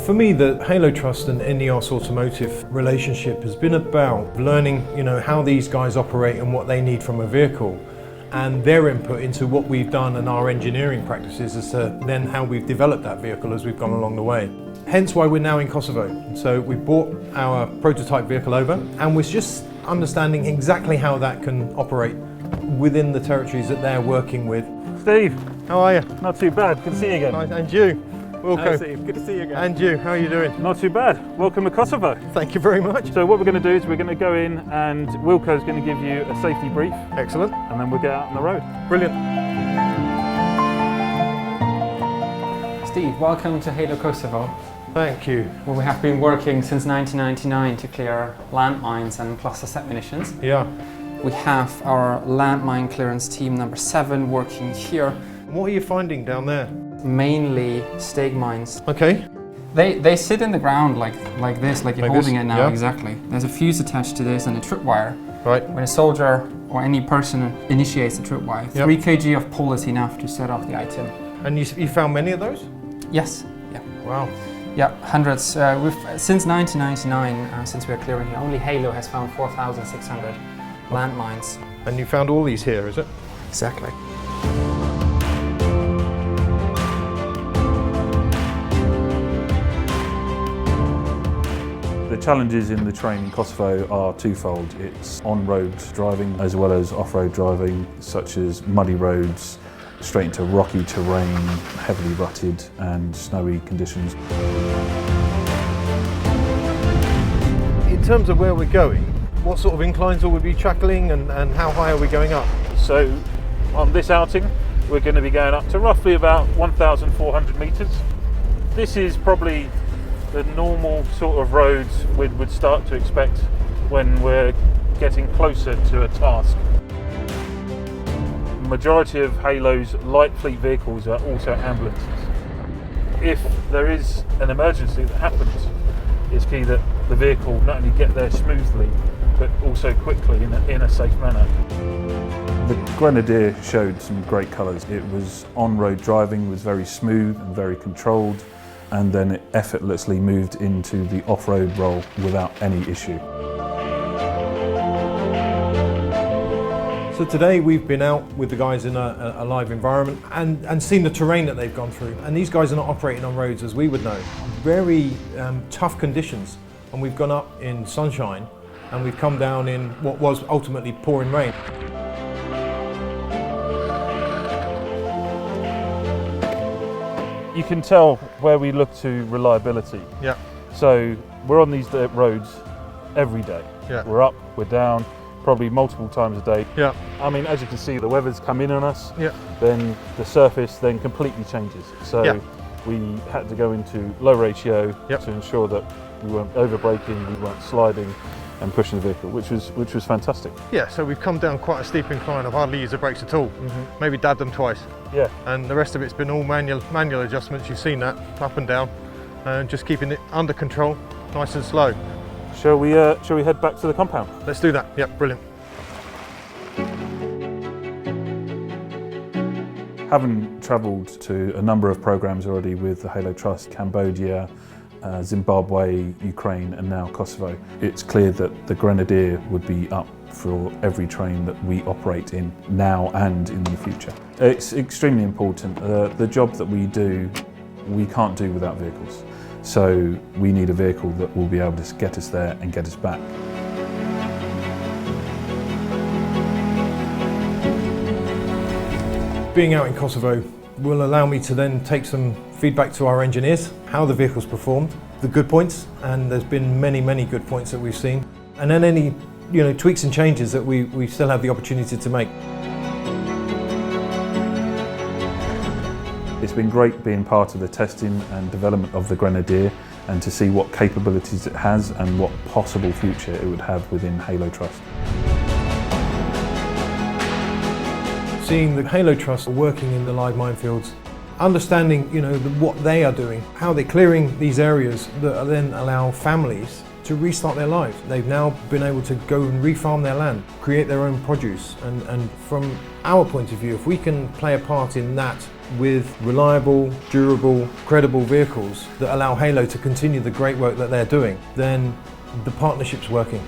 For me, the Halo Trust and Ineos Automotive relationship has been about learning, how these guys operate and what they need from a vehicle, and their input into what we've done and our engineering practices as to then how we've developed that vehicle as we've gone along the way. Hence why we're now in Kosovo. So we brought our prototype vehicle over, and we're just understanding exactly how that can operate within the territories that they're working with. Steve, how are you? Not too bad. Good to see you again. Nice. And you? Welcome. Hi, Steve. Good to see you again. And you, how are you doing? Not too bad. Welcome to Kosovo. Thank you very much. So what we're going to do is we're going to go in and Wilco's going to give you a safety brief. Excellent. And then we'll get out on the road. Brilliant. Steve, welcome to Halo Kosovo. Thank you. Well, we have been working since 1999 to clear landmines and cluster set munitions. Yeah. We have our landmine clearance team number 7 working here. What are you finding down there? Mainly stake mines. Okay. They sit in the ground like this, like you're holding it now, yeah. Exactly. There's a fuse attached to this and a tripwire. Right. When a soldier or any person initiates the tripwire, Yep. 3 kg of pull is enough to set off the item. And you found many of those? Yes. Yeah. Wow. Yeah, hundreds. Since 1999, since we're clearing here, only Halo has found 4,600 landmines. And you found all these here, is it? Exactly. The challenges in the terrain in Kosovo are twofold. It's on-road driving as well as off-road driving, such as muddy roads, straight into rocky terrain, heavily rutted and snowy conditions. In terms of where we're going, what sort of inclines will we be tackling and how high are we going up? So on this outing, we're going to be going up to roughly about 1,400 metres. This is probably the normal sort of roads we would start to expect when we're getting closer to a task. The majority of Halo's light fleet vehicles are also ambulances. If there is an emergency that happens, it's key that the vehicle not only get there smoothly, but also quickly in a safe manner. The Grenadier showed some great colours. It was on-road driving, was very smooth and very controlled, and then it effortlessly moved into the off-road role without any issue. So today we've been out with the guys in a live environment and seen the terrain that they've gone through. And these guys are not operating on roads as we would know. Very tough conditions. And we've gone up in sunshine and we've come down in what was ultimately pouring rain. You can tell where we look to reliability. Yeah. So we're on these roads every day. Yeah. We're up, we're down, probably multiple times a day. Yeah. I mean, as you can see, the weather's come in on us. Yeah. Then the surface then completely changes. So yeah. we had to go into low ratio Yep. to ensure that we weren't over braking, we weren't sliding and pushing the vehicle, which was fantastic. Yeah, so we've come down quite a steep incline. I've hardly used the brakes at all. Mm-hmm. Maybe dabbed them twice. Yeah. And the rest of it's been all manual adjustments. You've seen that, up and down, and just keeping it under control, nice and slow. Shall we head back to the compound? Let's do that. Yep, brilliant. Having travelled to a number of programmes already with the Halo Trust, Cambodia, Zimbabwe, Ukraine and now Kosovo, it's clear that the Grenadier would be up for every train that we operate in now and in the future. It's extremely important. The job that we do, we can't do without vehicles. So we need a vehicle that will be able to get us there and get us back. Being out in Kosovo will allow me to then take some feedback to our engineers, how the vehicle's performed, the good points, and there's been many good points that we've seen, and then any tweaks and changes that we still have the opportunity to make. It's been great being part of the testing and development of the Grenadier and to see what capabilities it has and what possible future it would have within Halo Trust. Seeing the Halo Trust working in the live minefields, understanding what they are doing, how they're clearing these areas that then allow families to restart their lives. They've now been able to go and refarm their land, create their own produce, and from our point of view, if we can play a part in that with reliable, durable, credible vehicles that allow Halo to continue the great work that they're doing, then the partnership's working.